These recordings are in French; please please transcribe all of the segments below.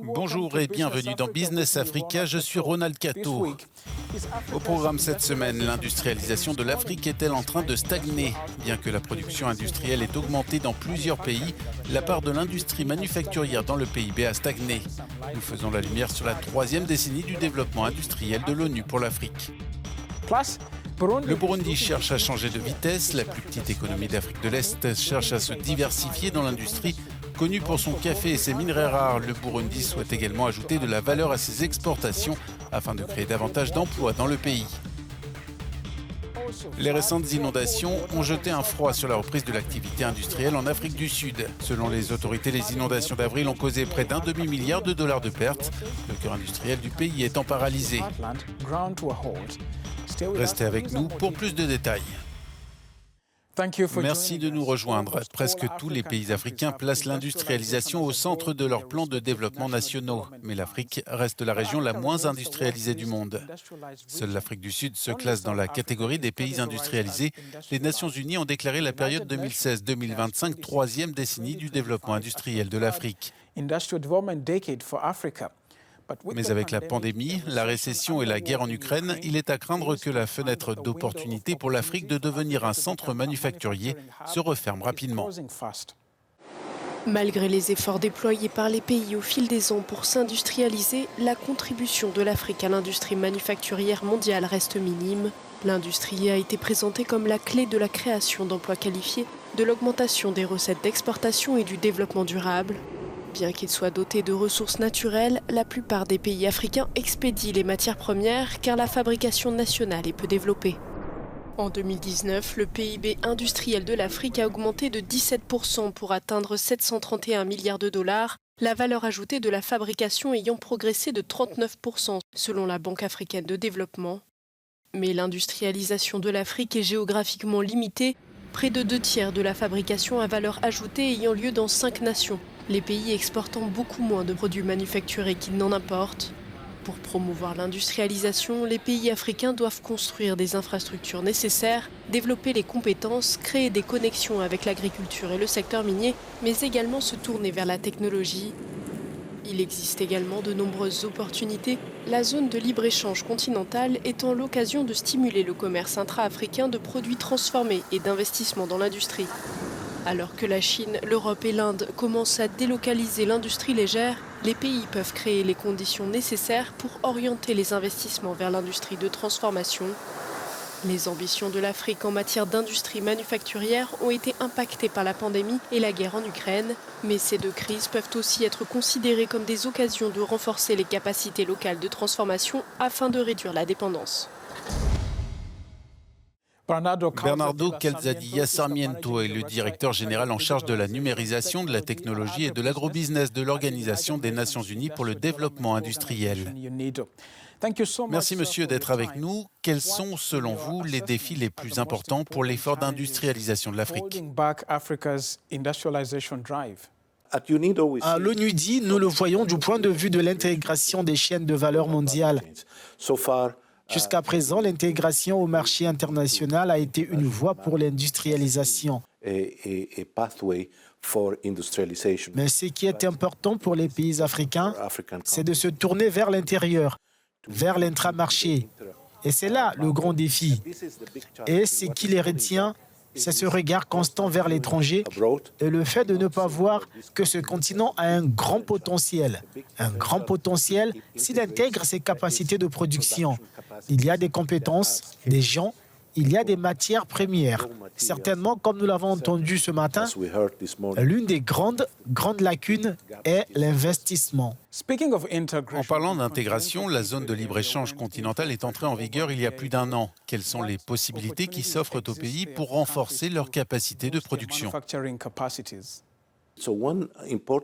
Bonjour et bienvenue dans Business Africa, je suis Ronald Kato. Au programme cette semaine, l'industrialisation de l'Afrique est-elle en train de stagner? Bien que la production industrielle ait augmenté dans plusieurs pays, la part de l'industrie manufacturière dans le PIB a stagné. Nous faisons la lumière sur la troisième décennie du développement industriel de l'ONU pour l'Afrique. Le Burundi cherche à changer de vitesse, la plus petite économie d'Afrique de l'Est cherche à se diversifier dans l'industrie. Connu pour son café et ses minerais rares, le Burundi souhaite également ajouter de la valeur à ses exportations afin de créer davantage d'emplois dans le pays. Les récentes inondations ont jeté un froid sur la reprise de l'activité industrielle en Afrique du Sud. Selon les autorités, les inondations d'avril ont causé près d'un demi-milliard de dollars de pertes, le cœur industriel du pays étant paralysé. Restez avec nous pour plus de détails. Merci de nous rejoindre. Presque tous les pays africains placent l'industrialisation au centre de leurs plans de développement nationaux. Mais l'Afrique reste la région la moins industrialisée du monde. Seule l'Afrique du Sud se classe dans la catégorie des pays industrialisés. Les Nations Unies ont déclaré la période 2016-2025 troisième décennie du développement industriel de l'Afrique. Mais avec la pandémie, la récession et la guerre en Ukraine, il est à craindre que la fenêtre d'opportunité pour l'Afrique de devenir un centre manufacturier se referme rapidement. Malgré les efforts déployés par les pays au fil des ans pour s'industrialiser, la contribution de l'Afrique à l'industrie manufacturière mondiale reste minime. L'industrie a été présentée comme la clé de la création d'emplois qualifiés, de l'augmentation des recettes d'exportation et du développement durable. Bien qu'il soit doté de ressources naturelles, la plupart des pays africains expédient les matières premières car la fabrication nationale est peu développée. En 2019, le PIB industriel de l'Afrique a augmenté de 17% pour atteindre 731 milliards de dollars, la valeur ajoutée de la fabrication ayant progressé de 39% selon la Banque africaine de développement. Mais l'industrialisation de l'Afrique est géographiquement limitée, près de 2/3 de la fabrication à valeur ajoutée ayant lieu dans 5 nations. Les pays exportant beaucoup moins de produits manufacturés qu'ils n'en importent. Pour promouvoir l'industrialisation, les pays africains doivent construire des infrastructures nécessaires, développer les compétences, créer des connexions avec l'agriculture et le secteur minier, mais également se tourner vers la technologie. Il existe également de nombreuses opportunités, la zone de libre-échange continentale étant l'occasion de stimuler le commerce intra-africain de produits transformés et d'investissements dans l'industrie. Alors que la Chine, l'Europe et l'Inde commencent à délocaliser l'industrie légère, les pays peuvent créer les conditions nécessaires pour orienter les investissements vers l'industrie de transformation. Les ambitions de l'Afrique en matière d'industrie manufacturière ont été impactées par la pandémie et la guerre en Ukraine, mais ces deux crises peuvent aussi être considérées comme des occasions de renforcer les capacités locales de transformation afin de réduire la dépendance. Bernardo Calzadilla Sarmiento est le directeur général en charge de la numérisation, de la technologie et de l'agrobusiness de l'Organisation des Nations Unies pour le développement industriel. Merci monsieur d'être avec nous. Quels sont, selon vous, les défis les plus importants pour l'effort d'industrialisation de l'Afrique? À l'ONUDI, nous le voyons du point de vue de l'intégration des chaînes de valeur mondiales. Jusqu'à présent, l'intégration au marché international a été une voie pour l'industrialisation. Mais ce qui est important pour les pays africains, c'est de se tourner vers l'intérieur, vers l'intramarché. Et c'est là le grand défi. Et ce qui les retient, c'est ce regard constant vers l'étranger et le fait de ne pas voir que ce continent a un grand potentiel. Un grand potentiel s'il intègre ses capacités de production. Il y a des compétences, des gens, il y a des matières premières. Certainement, comme nous l'avons entendu ce matin, l'une des grandes lacunes est l'investissement. En parlant d'intégration, la zone de libre-échange continentale est entrée en vigueur il y a plus d'1 an. Quelles sont les possibilités qui s'offrent aux pays pour renforcer leur capacité de production?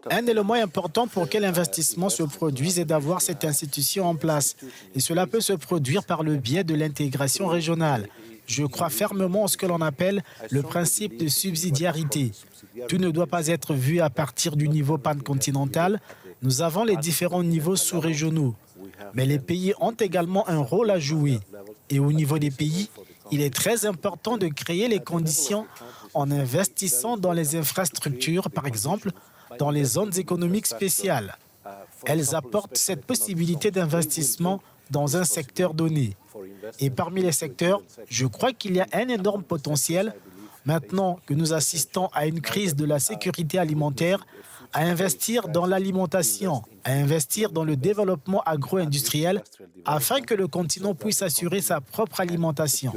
Un élément important pour que l'investissement se produise est d'avoir cette institution en place. Et cela peut se produire par le biais de l'intégration régionale. Je crois fermement en ce que l'on appelle le principe de subsidiarité. Tout ne doit pas être vu à partir du niveau pancontinental. Nous avons les différents niveaux sous-régionaux. Mais les pays ont également un rôle à jouer. Et au niveau des pays, Il est très important de créer les conditions en investissant dans les infrastructures, par exemple, dans les zones économiques spéciales. Elles apportent cette possibilité d'investissement dans un secteur donné. Et parmi les secteurs, je crois qu'il y a un énorme potentiel, maintenant que nous assistons à une crise de la sécurité alimentaire, à investir dans l'alimentation, à investir dans le développement agro-industriel afin que le continent puisse assurer sa propre alimentation.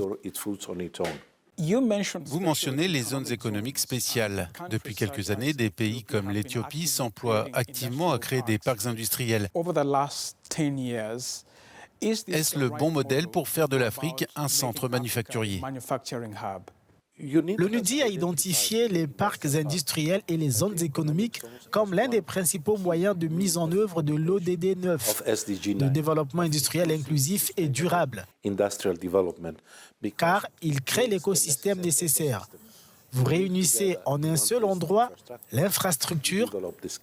Vous mentionnez les zones économiques spéciales. Depuis quelques années, des pays comme l'Éthiopie s'emploient activement à créer des parcs industriels. Est-ce le bon modèle pour faire de l'Afrique un centre manufacturier? L'ONUDI a identifié les parcs industriels et les zones économiques comme l'un des principaux moyens de mise en œuvre de l'ODD 9, le développement industriel inclusif et durable, car il crée l'écosystème nécessaire. Vous réunissez en un seul endroit l'infrastructure,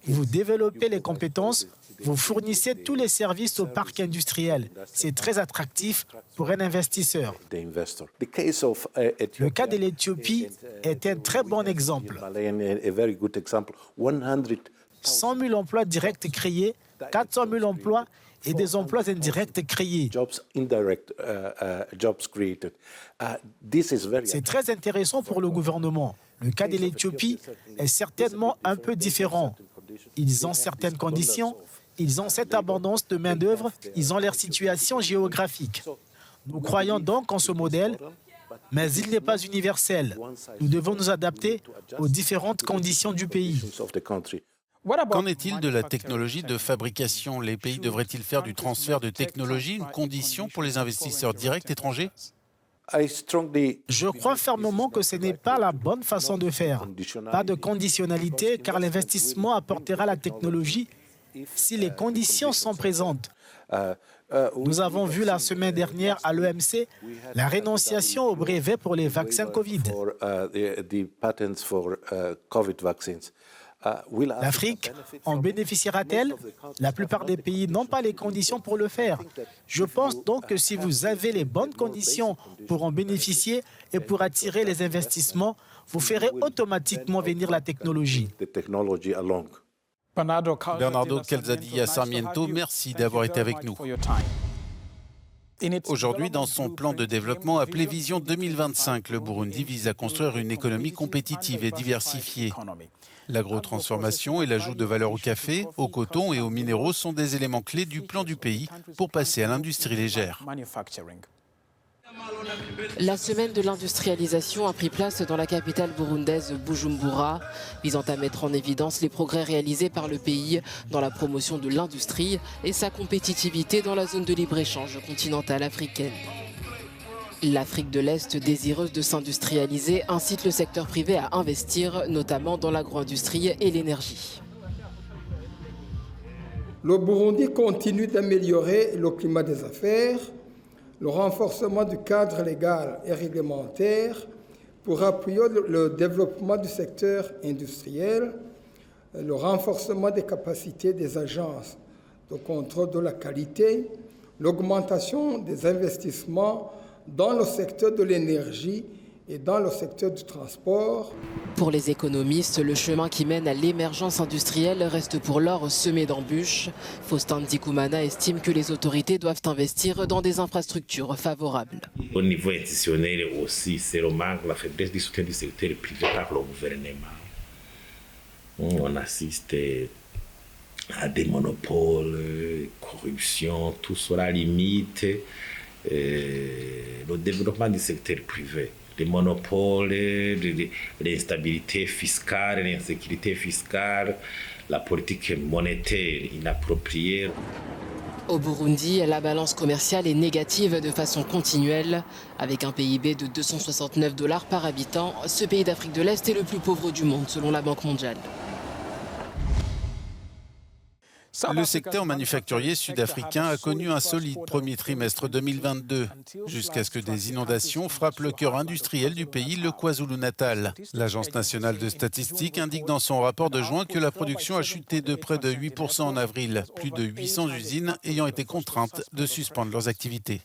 vous développez les compétences, vous fournissez tous les services au parc industriel. C'est très attractif pour un investisseur. Le cas de l'Éthiopie est un très bon exemple. 100 000 emplois directs créés, 400 000 emplois et des emplois indirects créés. C'est très intéressant pour le gouvernement. Le cas de l'Éthiopie est certainement un peu différent. Ils ont certaines conditions, ils ont cette abondance de main-d'œuvre, ils ont leur situation géographique. Nous croyons donc en ce modèle, mais il n'est pas universel. Nous devons nous adapter aux différentes conditions du pays. Qu'en est-il de la technologie de fabrication? Les pays devraient-ils faire du transfert de technologie une condition pour les investisseurs directs étrangers? Je crois fermement que ce n'est pas la bonne façon de faire. Pas de conditionnalité, car l'investissement apportera la technologie si les conditions sont présentes. Nous avons vu la semaine dernière à l'OMC la rénonciation au brevet pour les vaccins Covid. L'Afrique en bénéficiera-t-elle? La plupart des pays n'ont pas les conditions pour le faire. Je pense donc que si vous avez les bonnes conditions pour en bénéficier et pour attirer les investissements, vous ferez automatiquement venir la technologie. Bernardo Calzadilla Sarmiento, merci d'avoir été avec nous. Aujourd'hui, dans son plan de développement appelé Vision 2025, le Burundi vise à construire une économie compétitive et diversifiée. L'agrotransformation et l'ajout de valeur au café, au coton et aux minéraux sont des éléments clés du plan du pays pour passer à l'industrie légère. La semaine de l'industrialisation a pris place dans la capitale burundaise Bujumbura, visant à mettre en évidence les progrès réalisés par le pays dans la promotion de l'industrie et sa compétitivité dans la zone de libre-échange continentale africaine. L'Afrique de l'Est, désireuse de s'industrialiser, incite le secteur privé à investir, notamment dans l'agro-industrie et l'énergie. Le Burundi continue d'améliorer le climat des affaires, le renforcement du cadre légal et réglementaire pour appuyer le développement du secteur industriel, le renforcement des capacités des agences de contrôle de la qualité, l'augmentation des investissements dans le secteur de l'énergie et dans le secteur du transport. Pour les économistes, le chemin qui mène à l'émergence industrielle reste pour l'heure semé d'embûches. Faustin Ndikumana estime que les autorités doivent investir dans des infrastructures favorables. Au niveau institutionnel aussi, c'est le manque, la faiblesse du soutien du secteur privé par le gouvernement. On assiste à des monopoles, corruption, tout cela limite le développement du secteur privé. Les monopoles, l'instabilité fiscale, l'insécurité fiscale, la politique monétaire inappropriée. Au Burundi, la balance commerciale est négative de façon continuelle. Avec un PIB de 269 $ par habitant, ce pays d'Afrique de l'Est est le plus pauvre du monde selon la Banque mondiale. Le secteur manufacturier sud-africain a connu un solide premier trimestre 2022, jusqu'à ce que des inondations frappent le cœur industriel du pays, le KwaZulu-Natal. L'Agence nationale de statistique indique dans son rapport de juin que la production a chuté de près de 8% en avril, plus de 800 usines ayant été contraintes de suspendre leurs activités.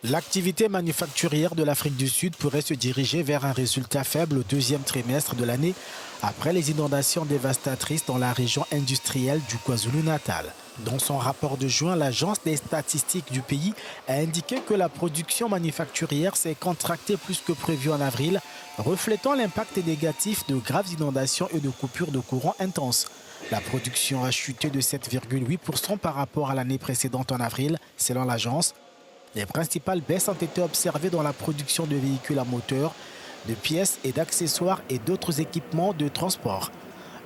L'activité manufacturière de l'Afrique du Sud pourrait se diriger vers un résultat faible au deuxième trimestre de l'année après les inondations dévastatrices dans la région industrielle du KwaZulu-Natal. Dans son rapport de juin, l'Agence des statistiques du pays a indiqué que la production manufacturière s'est contractée plus que prévu en avril, reflétant l'impact négatif de graves inondations et de coupures de courant intenses. La production a chuté de 7,8% par rapport à l'année précédente en avril, selon l'agence. Les principales baisses ont été observées dans la production de véhicules à moteur, de pièces et d'accessoires et d'autres équipements de transport.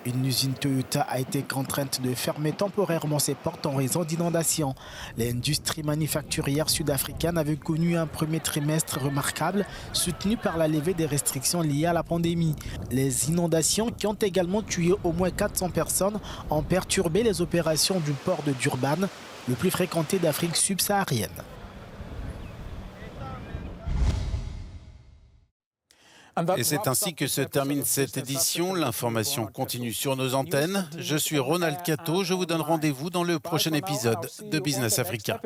Une usine Toyota a été contrainte de fermer temporairement ses portes en raison d'inondations. L'industrie manufacturière sud-africaine avait connu un premier trimestre remarquable, soutenu par la levée des restrictions liées à la pandémie. Les inondations, qui ont également tué au moins 400 personnes, ont perturbé les opérations du port de Durban, le plus fréquenté d'Afrique subsaharienne. Et c'est ainsi que se termine cette édition. L'information continue sur nos antennes. Je suis Ronald Cato. Je vous donne rendez-vous dans le prochain épisode de Business Africa.